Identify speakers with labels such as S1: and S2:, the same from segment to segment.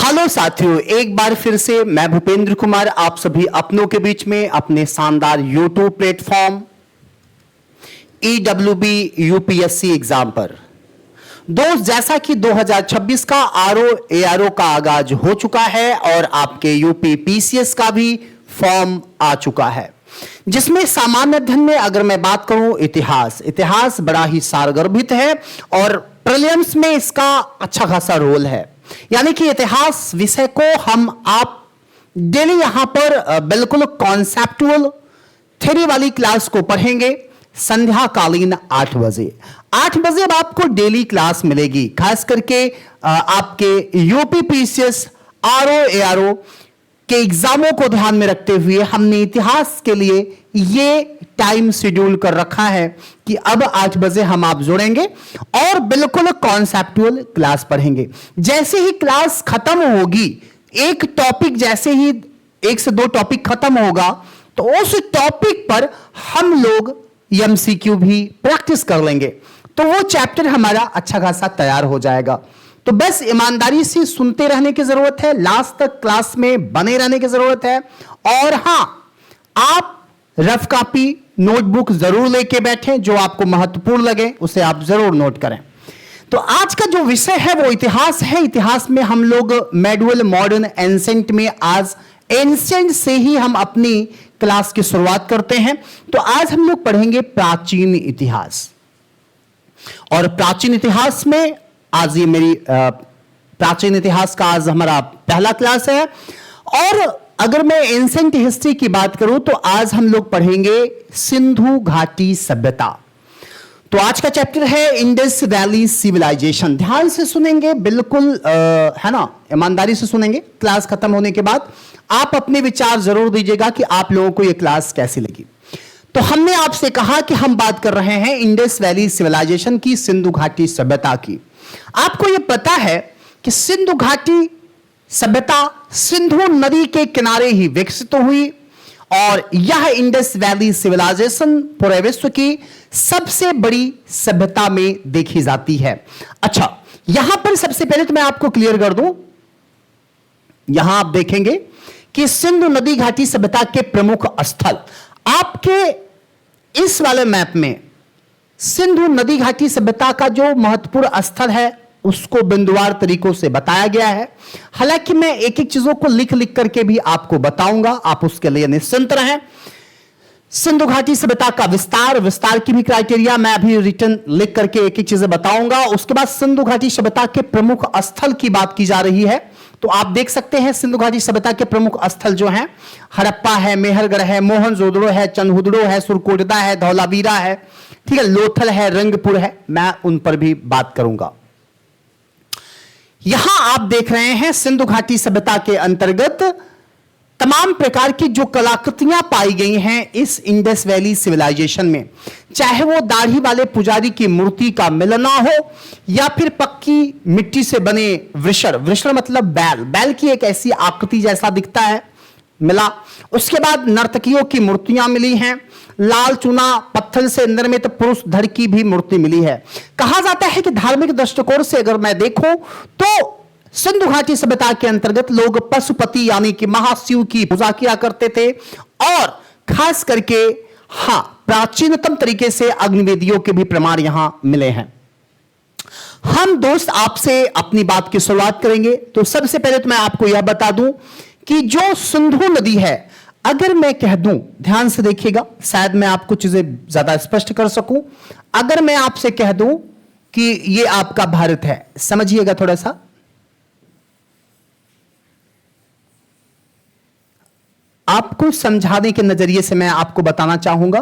S1: Hello साथियों, एक बार फिर से मैं भूपेंद्र कुमार आप सभी अपनों के बीच में अपने शानदार YouTube platform EWB UPSC exam पर। दोस्त, जैसा कि 2026 का ARO का आगाज हो चुका है और आपके यूपी PCS का भी फॉर्म आ चुका है, जिसमें सामान्य अध्ययन में अगर मैं बात करूं इतिहास बड़ा ही सारगर्भित है और प्रीलिम्स में इसका अच्छा खासा रोल है। यानी कि इतिहास विषय को आप डेली यहां पर बिल्कुल कॉन्सेप्टुअल थ्योरी वाली क्लास को पढ़ेंगे। संध्या कालीन 8 बजे अब आपको डेली क्लास मिलेगी। खास करके आपके यूपी PCS ARO के एग्जामों को ध्यान में रखते हुए हमने इतिहास के लिए ये टाइम शेड्यूल कर रखा है कि अब 8 बजे हम आप जुड़ेंगे और बिल्कुल कॉन्सेप्टुअल क्लास पढ़ेंगे। जैसे ही क्लास खत्म होगी, एक टॉपिक जैसे ही 1 से 2 टॉपिक खत्म होगा तो उस टॉपिक पर हम लोग MCQ भी प्रैक्टिस कर लेंगे, तो वो चैप्टर हमारा अच्छा खासा तैयार हो जाएगा। तो बस ईमानदारी से सुनते रहने की जरूरत है, लास्ट तक क्लास में बने रहने की जरूरत है। और हां, आप रफ कॉपी नोटबुक जरूर लेके बैठें, जो आपको महत्वपूर्ण लगे उसे आप जरूर नोट करें। तो आज का जो विषय है वो इतिहास है। इतिहास में हम लोग मेडुअल, मॉडर्न, एंसेंट में आज एंसेंट से ही हम अपनी क्लास की शुरुआत करते हैं। तो आज हम लोग पढ़ेंगे प्राचीन इतिहास, और प्राचीन इतिहास में आज ये मेरी प्राचीन इतिहास का आज हमारा पहला क्लास है। और अगर मैं एंसेंट हिस्ट्री की बात करूं तो आज हम लोग पढ़ेंगे सिंधु घाटी सभ्यता। तो आज का चैप्टर है इंडस वैली सिविलाइजेशन। ध्यान से सुनेंगे, बिल्कुल है ना, ईमानदारी से सुनेंगे। क्लास खत्म होने के बाद आप अपने विचार जरूर दीजिएगा कि आप लोगों को यह क्लास कैसी लगी। तो हमने आपसे कहा कि हम बात कर रहे हैं इंडस वैली सिविलाइजेशन की, सिंधु घाटी सभ्यता की। आपको यह पता है कि सिंधु घाटी सभ्यता सिंधु नदी के किनारे ही विकसित हुई और यह इंडस वैली सिविलाइजेशन पूरे विश्व की सबसे बड़ी सभ्यता में देखी जाती है। अच्छा, यहां पर सबसे पहले तो मैं आपको क्लियर कर दूं, यहां आप देखेंगे कि सिंधु नदी घाटी सभ्यता के प्रमुख स्थल आपके इस वाले मैप में सिंधु नदी घाटी सभ्यता का जो महत्वपूर्ण स्थल है उसको बिंदुवार तरीकों से बताया गया है। हालांकि मैं एक एक चीजों को लिख लिख करके भी आपको बताऊंगा, आप उसके लिए निश्चिंत रहें। सिंधु घाटी सभ्यता का विस्तार की भी क्राइटेरिया मैं अभी रिटर्न लिख करके एक एक चीजें बताऊंगा। उसके बाद सिंधु घाटी सभ्यता के प्रमुख स्थल की बात की जा रही है। तो आप देख सकते हैं सिंधु घाटी सभ्यता के प्रमुख स्थल जो हैं, हड़प्पा है, मेहरगढ़ है, मोहनजोदड़ो है, चंदहुदड़ो है, सुरकोटदा है, धौलावीरा है, ठीक है, लोथल है, रंगपुर है, मैं उन पर भी बात करूंगा। यहां आप देख रहे हैं सिंधु घाटी सभ्यता के अंतर्गत तमाम प्रकार की जो कलाकृतियां पाई गई हैं इस इंडस वैली सिविलाइजेशन में, चाहे वो दाढ़ी वाले पुजारी की मूर्ति का मिलना हो या फिर पक्की मिट्टी से बने वृषण मतलब बैल की एक ऐसी आकृति जैसा दिखता है मिला। उसके बाद नर्तकियों की मूर्तियां मिली हैं, लाल चूना पत्थर से निर्मित पुरुष धड़ की भी मूर्ति मिली है। कहा जाता है कि धार्मिक दृष्टिकोण से अगर मैं देखूं तो सिंधु घाटी सभ्यता के अंतर्गत लोग पशुपति यानी कि महाशिव की पूजा किया करते थे और खास करके प्राचीनतम तरीके से अग्निवेदियों के भी प्रमाण यहां मिले हैं। हम दोस्त आपसे अपनी बात की शुरुआत करेंगे। तो सबसे पहले तो मैं आपको यह बता दूं कि जो सिंधु नदी है, अगर मैं कह दूं, ध्यान से देखिएगा, शायद मैं आपको चीजें ज्यादा स्पष्ट कर सकूं। अगर मैं आपसे कह दूं कि यह आपका भारत है, समझिएगा थोड़ा सा, आपको समझाने के नजरिए से मैं आपको बताना चाहूंगा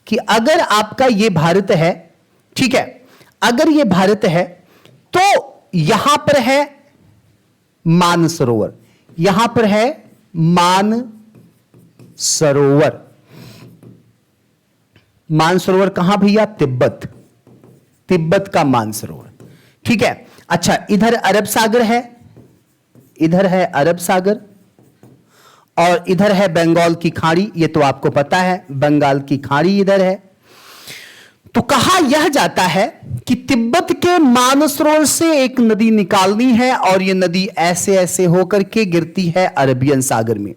S1: कि अगर आपका यह भारत है, ठीक है, अगर यह भारत है तो यहां पर है मानसरोवर, यहां पर है मानसरोवर। मानसरोवर कहां भैया? तिब्बत का मानसरोवर, ठीक है। अच्छा, इधर अरब सागर है, इधर है अरब सागर और इधर है बंगाल की खाड़ी, ये तो आपको पता है, बंगाल की खाड़ी इधर है। तो कहा यह जाता है कि तिब्बत के मानसरोवर से एक नदी निकालनी है और यह नदी ऐसे ऐसे होकर के गिरती है अरबियन सागर में।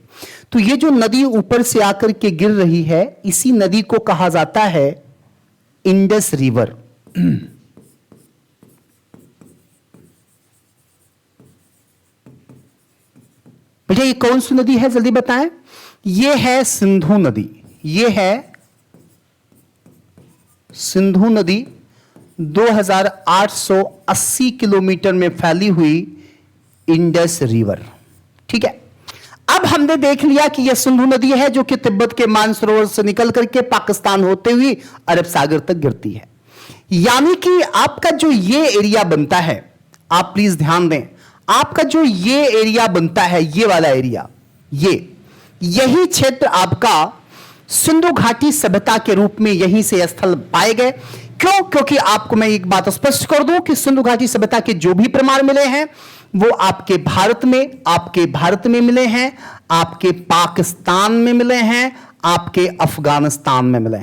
S1: तो ये जो नदी ऊपर से आकर के गिर रही है, इसी नदी को कहा जाता है इंडस रिवर। भैया ये कौन सी नदी है, जल्दी बताएं। ये है सिंधु नदी। ये है सिंधु नदी, 2880 किलोमीटर में फैली हुई इंडस रिवर। ठीक है, अब हमने देख लिया कि यह सिंधु नदी है जो कि तिब्बत के मानसरोवर से निकल करके पाकिस्तान होते हुए अरब सागर तक गिरती है। यानी कि आपका जो ये एरिया बनता है, आप प्लीज ध्यान दें, आपका जो ये एरिया बनता है, ये वाला एरिया, यही क्षेत्र आपका सिंधु घाटी सभ्यता के रूप में यहीं से स्थल पाए गए। क्यों? क्योंकि आपको मैं एक बात स्पष्ट कर दूं कि सिंधु घाटी सभ्यता के जो भी प्रमाण मिले हैं वो आपके भारत में मिले हैं, आपके पाकिस्तान में मिले हैं, आपके अफगानिस्तान में मिले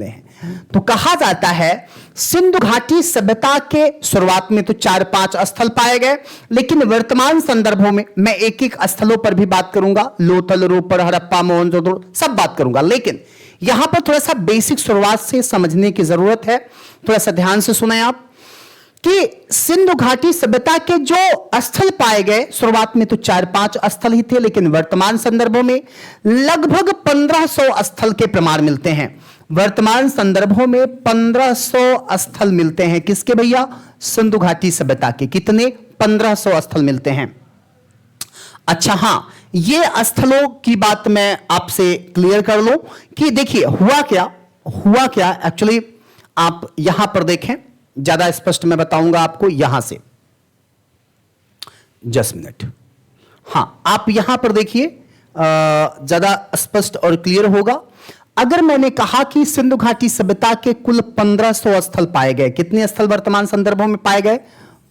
S1: हैं। तो कहा जाता है सिंधु घाटी सभ्यता के शुरुआत में तो 4-5 स्थल पाए गए, लेकिन वर्तमान संदर्भों में मैं एक एक स्थलों पर भी बात करूंगा, लोथल, रोपड़, हड़प्पा, मोहनजोदड़ो सब बात करूंगा। लेकिन यहां पर थोड़ा सा बेसिक शुरुआत से समझने की जरूरत है, थोड़ा सा ध्यान से सुने आप कि सिंधु घाटी सभ्यता के जो स्थल पाए गए, शुरुआत में तो 4-5 स्थल ही थे, लेकिन वर्तमान संदर्भों में लगभग 1500 स्थल के प्रमाण मिलते हैं। वर्तमान संदर्भों में 1500 स्थल मिलते हैं। किसके भैया? सिंधु घाटी सभ्यता के। कितने? 1500 स्थल मिलते हैं। अच्छा, हां, ये स्थलों की बात मैं आपसे क्लियर कर लूं कि देखिए हुआ क्या एक्चुअली, आप यहां पर देखें, ज्यादा स्पष्ट मैं बताऊंगा आपको यहां से। जस्ट मिनट, हां, आप यहां पर देखिए, ज्यादा स्पष्ट और क्लियर होगा। अगर मैंने कहा कि सिंधु घाटी सभ्यता के कुल 1500 स्थल पाए गए, कितने स्थल वर्तमान संदर्भों में पाए गए?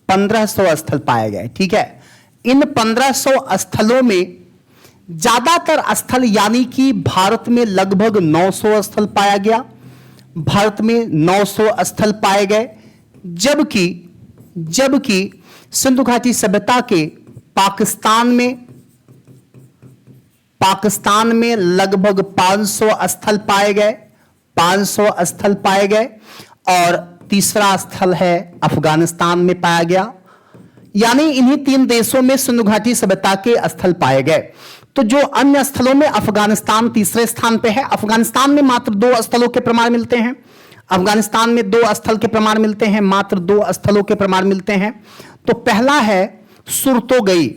S1: 1500 स्थल पाए गए। ठीक है, इन 1500 स्थलों में ज्यादातर स्थल यानी कि भारत में लगभग 900 स्थल पाया गया, भारत में 900 स्थल पाए गए, जबकि सिंधु घाटी सभ्यता के पाकिस्तान में लगभग 500 स्थल पाए गए, और तीसरा स्थल है अफगानिस्तान में पाया गया। यानी इन्हीं 3 देशों में सिंधु घाटी सभ्यता के स्थल पाए गए। तो जो अन्य स्थलों में अफगानिस्तान तीसरे स्थान पे है। अफगानिस्तान में मात्र 2 स्थलों के प्रमाण मिलते हैं। अफगानिस्तान में 2 स्थल के प्रमाण मिलते हैं, मात्र 2 स्थलों के प्रमाण मिलते हैं। तो पहला है सुरतोगई,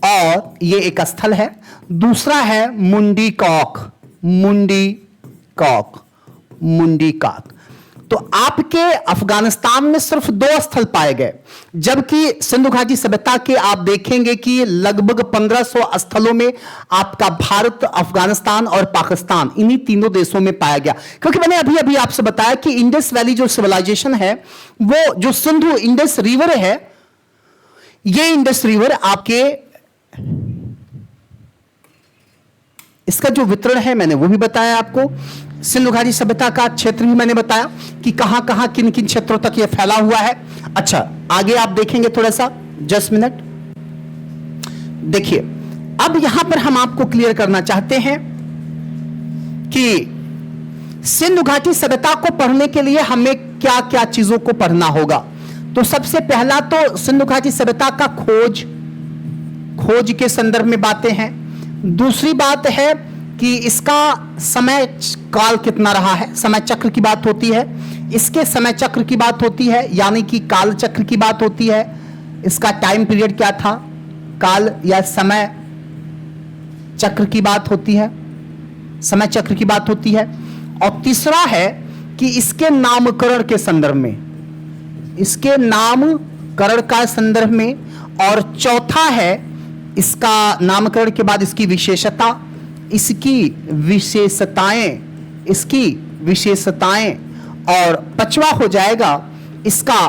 S1: और ये एक स्थल है। दूसरा है मुंडी कॉक। तो आपके अफगानिस्तान में सिर्फ 2 स्थल पाए गए, जबकि सिंधु घाटी सभ्यता के आप देखेंगे कि लगभग 1500 स्थलों में आपका भारत, अफगानिस्तान और पाकिस्तान, इन्हीं तीनों देशों में पाया गया। क्योंकि मैंने अभी आपसे बताया कि इंडस वैली जो सिविलाइजेशन है, वो जो सिंधु इंडस रिवर है, ये इंडस रिवर आपके, इसका जो वितरण है मैंने वो भी बताया आपको। सिंधु घाटी सभ्यता का क्षेत्र भी मैंने बताया कि कहां कहां किन किन क्षेत्रों तक यह फैला हुआ है। अच्छा, आगे आप देखेंगे थोड़ा सा, जस्ट मिनट, देखिए अब यहां पर हम आपको क्लियर करना चाहते हैं कि सिंधु घाटी सभ्यता को पढ़ने के लिए हमें क्या क्या चीजों को पढ़ना होगा। तो सबसे पहला तो सिंधु घाटी सभ्यता का खोज के संदर्भ में बातें हैं। दूसरी बात है कि इसका समय काल कितना रहा है, समय चक्र की बात होती है। इसके समय चक्र की बात होती है, यानी कि काल चक्र की बात होती है। इसका टाइम पीरियड क्या था, काल या समय चक्र की बात होती है, समय चक्र की बात होती है। और तीसरा है कि इसके नामकरण के संदर्भ में, इसके नामकरण का संदर्भ में। और चौथा है इसका नामकरण के बाद इसकी विशेषताएं, और पांचवा हो जाएगा इसका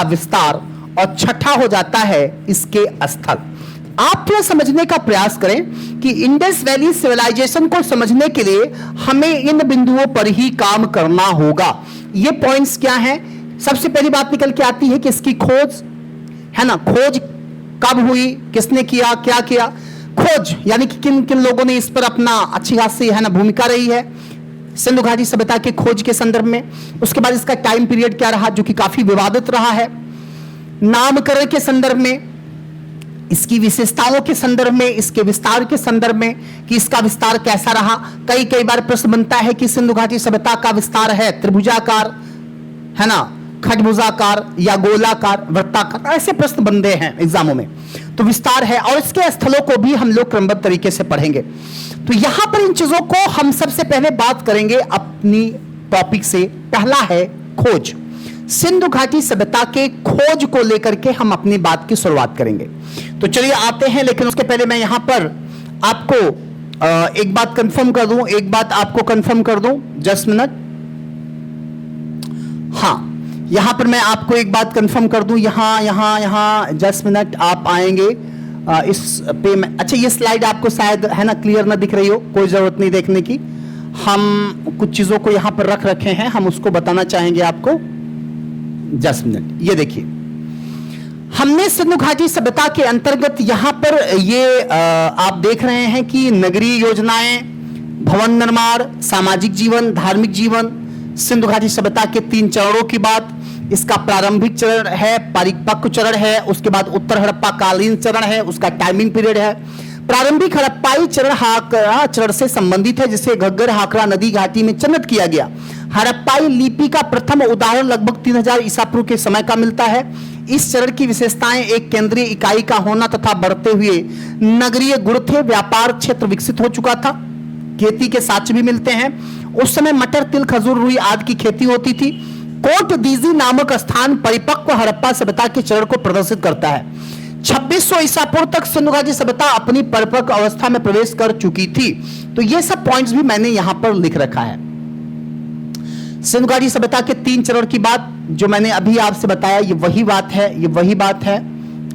S1: विस्तार, और छठा हो जाता है इसके स्थल। आप थोड़ा समझने का प्रयास करें कि इंडस वैली सिविलाइजेशन को समझने के लिए हमें इन बिंदुओं पर ही काम करना होगा। ये पॉइंट्स क्या हैं? सबसे पहली बात निकल के आती है कि इसकी खोज है ना, खोज कब हुई, किसने किया, क्या किया। खोज यानी कि किन किन लोगों ने इस पर अपना अच्छी खासी है ना भूमिका रही है सिंधु घाटी सभ्यता के खोज के संदर्भ में। उसके बाद इसका टाइम पीरियड क्या रहा, जो कि काफी विवादित रहा है। नामकरण के संदर्भ में, इसकी विशेषताओं के संदर्भ में, इसके विस्तार के संदर्भ में कि इसका विस्तार कैसा रहा। कई बार प्रश्न बनता है कि सिंधु घाटी सभ्यता का विस्तार है त्रिभुजाकार, है ना, खटभुजाकार या गोलाकार, वृत्ताकार, ऐसे प्रश्न बनते हैं एग्जामों में। तो विस्तार है और इसके स्थलों को भी हम लोग क्रमबद्ध तरीके से पढ़ेंगे। तो यहां पर इन चीजों को हम सबसे पहले बात करेंगे अपनी टॉपिक से। पहला है खोज। सिंधु घाटी सभ्यता के खोज को लेकर के हम अपनी बात की शुरुआत करेंगे। तो चलिए आते हैं, लेकिन उसके पहले मैं यहां पर आपको एक बात कंफर्म कर दूं, एक बात आपको कंफर्म कर दूं, जस्ट मिनट। हाँ, यहां पर मैं आपको एक बात कंफर्म कर दूं, यहां जस्ट मिनट, आप आएंगे इस पे मैं, अच्छा ये स्लाइड आपको शायद है ना क्लियर ना दिख रही हो, कोई जरूरत नहीं देखने की। हम कुछ चीजों को यहां पर रख रखे हैं, हम उसको बताना चाहेंगे आपको। जस्ट मिनट, ये देखिए, हमने सिंधु घाटी सभ्यता के अंतर्गत यहां पर ये आप देख रहे हैं कि नगरीय योजनाएं, भवन निर्माण, सामाजिक जीवन, धार्मिक जीवन, सिंधु घाटी सभ्यता के 3 चरणों की बात। इसका प्रारंभिक चरण है, परिपक्व चरण है, उसके बाद उत्तर हड़प्पा कालीन चरण है, उसका टाइमिंग पीरियड है। प्रारंभिक हड़प्पाई चरण हाकरा चरण से संबंधित है, जिसे घग्गर हाकरा नदी घाटी में चिन्हित किया गया। हड़प्पाई लिपि का प्रथम उदाहरण लगभग 3000 ईसा पूर्व के समय का मिलता है। इस चरण की विशेषताएं एक केंद्रीय इकाई का होना तथा बढ़ते हुए नगरीय गुण थे। व्यापार क्षेत्र विकसित हो चुका था, खेती के साक्ष्य भी मिलते हैं। उस समय मटर, तिल, खजूर, रुई आदि की खेती होती थी। कोट दीजी नामक स्थान परिपक्व हड़प्पा सभ्यता के चरण को प्रदर्शित करता है। 2600 ईसा पूर्व तक सिंधु घाटी सभ्यता अपनी परिपक्व अवस्था में प्रवेश कर चुकी थी। तो ये सब पॉइंट्स भी मैंने यहां पर लिख रखा है। सिंधु घाटी सभ्यता के 3 चरण की बात जो मैंने अभी आपसे बताया, ये वही बात है, ये वही बात है।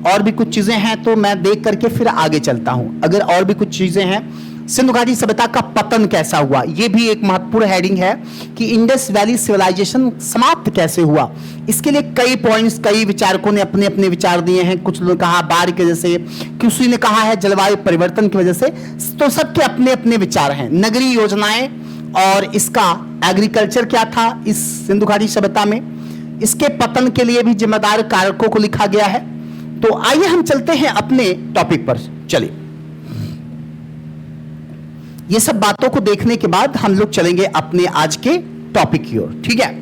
S1: और भी कुछ चीजें हैं तो मैं देख करके फिर आगे चलता हूं। अगर और भी कुछ चीजें हैं, सिंधु घाटी सभ्यता का पतन कैसा हुआ, यह भी एक महत्वपूर्ण हेडिंग है कि इंडस वैली सिविलाइजेशन समाप्त कैसे हुआ। इसके लिए कई पॉइंट्स, कई विचारकों ने अपने अपने विचार दिए हैं। कुछ लोगों ने कहा बाढ़ की वजह से, किसी ने कहा है जलवायु परिवर्तन की वजह से। तो सबके अपने अपने विचार हैं। नगरीय योजनाएं और इसका एग्रीकल्चर क्या था इस सिंधु घाटी सभ्यता में, इसके पतन के लिए भी जिम्मेदार कारकों को लिखा गया है। तो आइए हम चलते हैं अपने टॉपिक पर। चलिए, ये सब बातों को देखने के बाद हम लोग चलेंगे अपने आज के टॉपिक की ओर, ठीक है।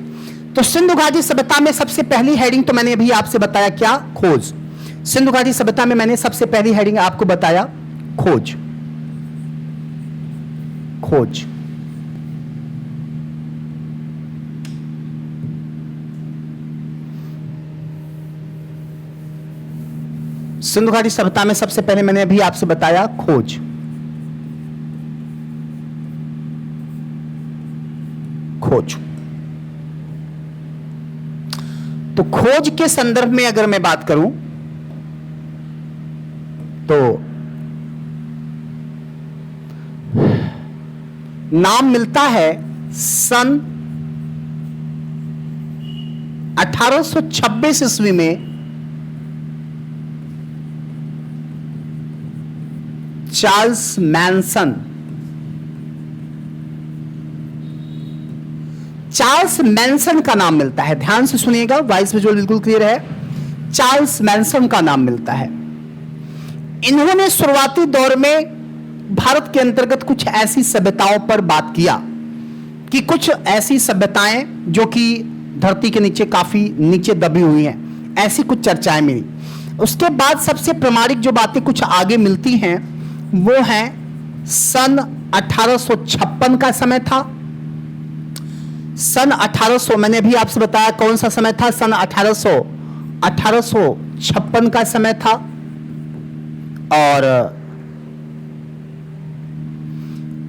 S1: तो सिंधु घाटी सभ्यता में सबसे पहली हेडिंग तो मैंने अभी आपसे बताया, क्या? खोज। सिंधु घाटी सभ्यता में मैंने सबसे पहली हेडिंग आपको बताया खोज। खोज सिंधु घाटी सभ्यता में सबसे पहले मैंने अभी आपसे बताया खोज। खोज तो खोज के संदर्भ में अगर मैं बात करूं तो नाम मिलता है सन 1826 ईस्वी में चार्ल्स मैनसन। चार्ल्स मैनसन का नाम मिलता है, ध्यान से सुनिएगा, वॉइस विजुअल बिल्कुल क्लियर है। चार्ल्स मैनसन का नाम मिलता है। इन्होंने शुरुआती दौर में भारत के अंतर्गत कुछ ऐसी सभ्यताओं पर बात किया कि कुछ ऐसी सभ्यताएं जो कि धरती के नीचे काफी नीचे दबी हुई हैं, ऐसी कुछ चर्चाएं मिली। उसके बाद सबसे प्रामाणिक जो बातें कुछ आगे मिलती हैं वो है सन 1856 का समय था। सन 1800, मैंने अभी आपसे बताया कौन सा समय था, सन 1856 का समय था। और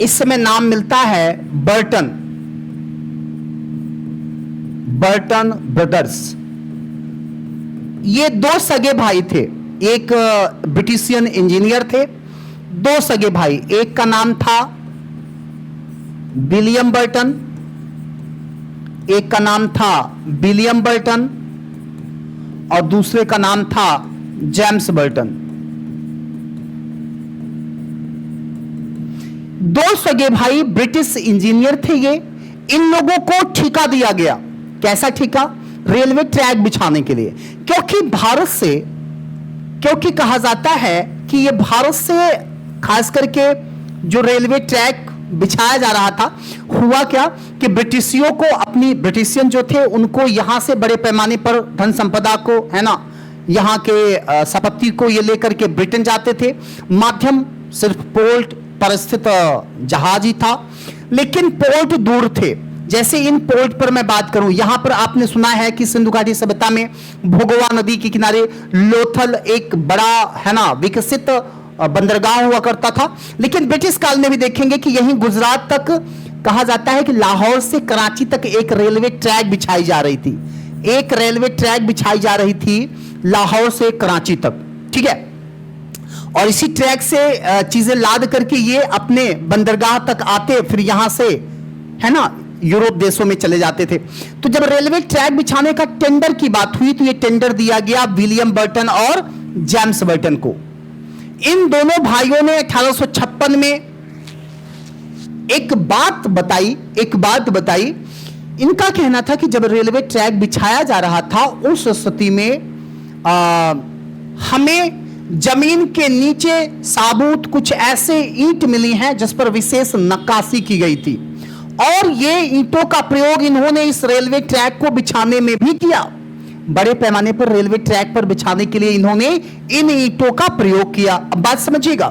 S1: इस समय नाम मिलता है बर्टन ब्रदर्स। ये 2 सगे भाई थे, एक ब्रिटिशियन इंजीनियर थे, दो सगे भाई, एक का नाम था विलियम बर्टन, एक का नाम था विलियम बर्टन और दूसरे का नाम था जेम्स बर्टन। दो सगे भाई ब्रिटिश इंजीनियर थे ये। इन लोगों को ठेका दिया गया। कैसा ठेका? रेलवे ट्रैक बिछाने के लिए। क्योंकि कहा जाता है कि ये भारत से खास करके जो रेलवे ट्रैक बिछाया जा रहा था, हुआ क्या कि ब्रिटिशियों को ब्रिटिशियन जो थे उनको यहां से बड़े पैमाने पर धन संपदा को, है ना, यहां के संपत्ति को ये लेकर के ब्रिटेन जाते थे। माध्यम सिर्फ पोर्ट पर स्थित जहाज ही था, लेकिन पोर्ट दूर थे। जैसे इन पोर्ट पर मैं बात करूं, यहां पर आपने सुना है कि सिंधु घाटी सभ्यता में भोगवा नदी के किनारे लोथल एक बड़ा, है ना, विकसित बंदरगाह हुआ करता था। लेकिन ब्रिटिश काल में भी देखेंगे कि यहीं गुजरात तक, कहा जाता है कि लाहौर से कराची तक एक रेलवे ट्रैक बिछाई जा रही थी। एक रेलवे ट्रैक बिछाई जा रही थी लाहौर से कराची तक, ठीक है। और इसी ट्रैक से चीजें लाद करके ये अपने बंदरगाह तक आते, फिर यहां से, है ना, यूरोप देशों में चले जाते थे। तो जब रेलवे ट्रैक बिछाने का टेंडर की बात हुई तो ये टेंडर दिया गया विलियम बर्टन और जेम्स बर्टन को। इन दोनों भाइयों ने 1856 में एक बात बताई। इनका कहना था कि जब रेलवे ट्रैक बिछाया जा रहा था उस स्थिति में हमें जमीन के नीचे साबुत कुछ ऐसे ईंट मिली हैं जिस पर विशेष नक्काशी की गई थी, और ये ईंटों का प्रयोग इन्होंने इस रेलवे ट्रैक को बिछाने में भी किया। बड़े पैमाने पर रेलवे ट्रैक पर बिछाने के लिए इन्होंने इन ईंटों का प्रयोग किया। अब बात समझिएगा।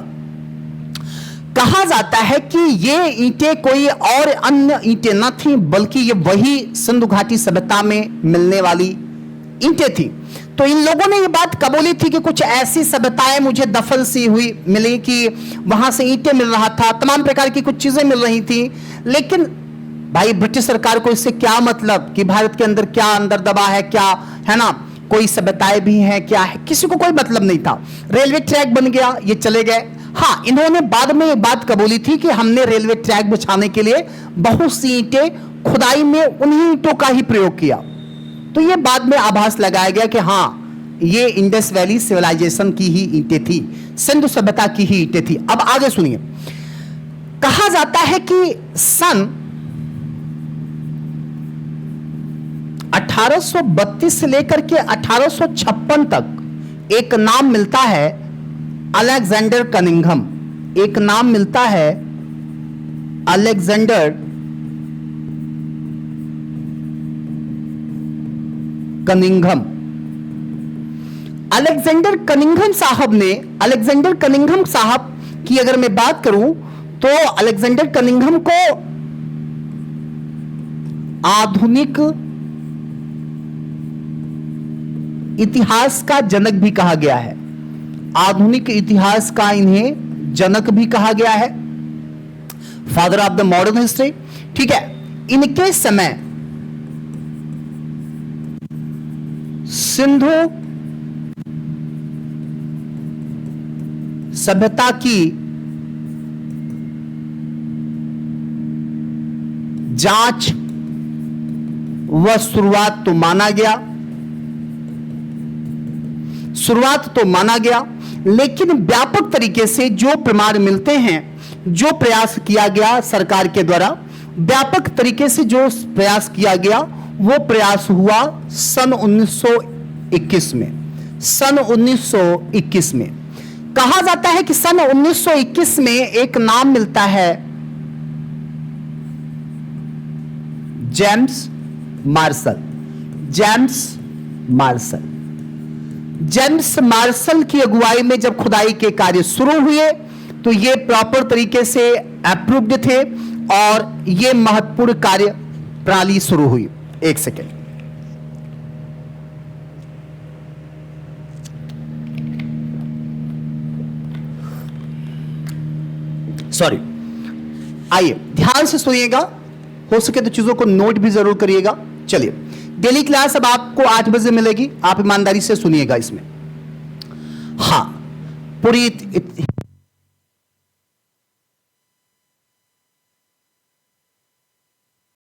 S1: कहा जाता है कि ये ईंटें कोई और अन्य ईंटें न थीं, बल्कि ये वही सिंधु घाटी सभ्यता में मिलने वाली ईंटें थी। तो इन लोगों ने ये बात कबूली थी कि कुछ ऐसी सभ्यताएं मुझे दफन सी हुई मिली कि वहां से ईंटें मिल रहा था, तमाम प्रकार की कुछ चीजें मिल रही थी। लेकिन भाई ब्रिटिश सरकार को इससे क्या मतलब कि भारत के अंदर क्या अंदर दबा है, क्या, है ना, कोई सभ्यताएं भी हैं, क्या है, किसी को कोई मतलब नहीं था। रेलवे ट्रैक बन गया, ये चले गए। हाँ, इन्होंने बाद में ये बात कबूली थी कि हमने रेलवे ट्रैक बिछाने के लिए बहुत सी ईंटें खुदाई में उन्हीं ईंटों का ही प्रयोग किया। तो ये बाद में आभास लगाया गया कि हाँ, ये इंडस वैली सिविलाइजेशन की ही ईंटें थी, सिंधु सभ्यता की ही ईंटें थी। अब आगे सुनिए। कहा जाता है कि सन 1832 से लेकर के 1856 तक एक नाम मिलता है अलेक्जेंडर कनिंघम। एक नाम मिलता है अलेक्जेंडर कनिंघम। अलेक्जेंडर कनिंघम साहब की अगर मैं बात करूं तो अलेक्जेंडर कनिंघम को आधुनिक इतिहास का जनक भी कहा गया है। आधुनिक इतिहास का इन्हें जनक भी कहा गया है, father of the modern history, ठीक है। इनके समय सिंधु सभ्यता की जांच व शुरुआत तो माना गया, लेकिन व्यापक तरीके से जो प्रमाण मिलते हैं, जो प्रयास किया गया सरकार के द्वारा, व्यापक तरीके से जो प्रयास किया गया वो प्रयास हुआ सन 1921 में। सन 1921 में कहा जाता है कि सन 1921 में एक नाम मिलता है जेम्स मार्शल की अगुवाई में जब खुदाई के कार्य शुरू हुए तो ये प्रॉपर तरीके से अप्रूव्ड थे और ये महत्वपूर्ण कार्य प्रणाली शुरू हुई। एक सेकेंड, सॉरी, आइए ध्यान से सुनिएगा, हो सके तो चीजों को नोट भी जरूर करिएगा। चलिए, डेली क्लास अब आपको 8 बजे मिलेगी, आप ईमानदारी से सुनिएगा। इसमें हाँ, पूरी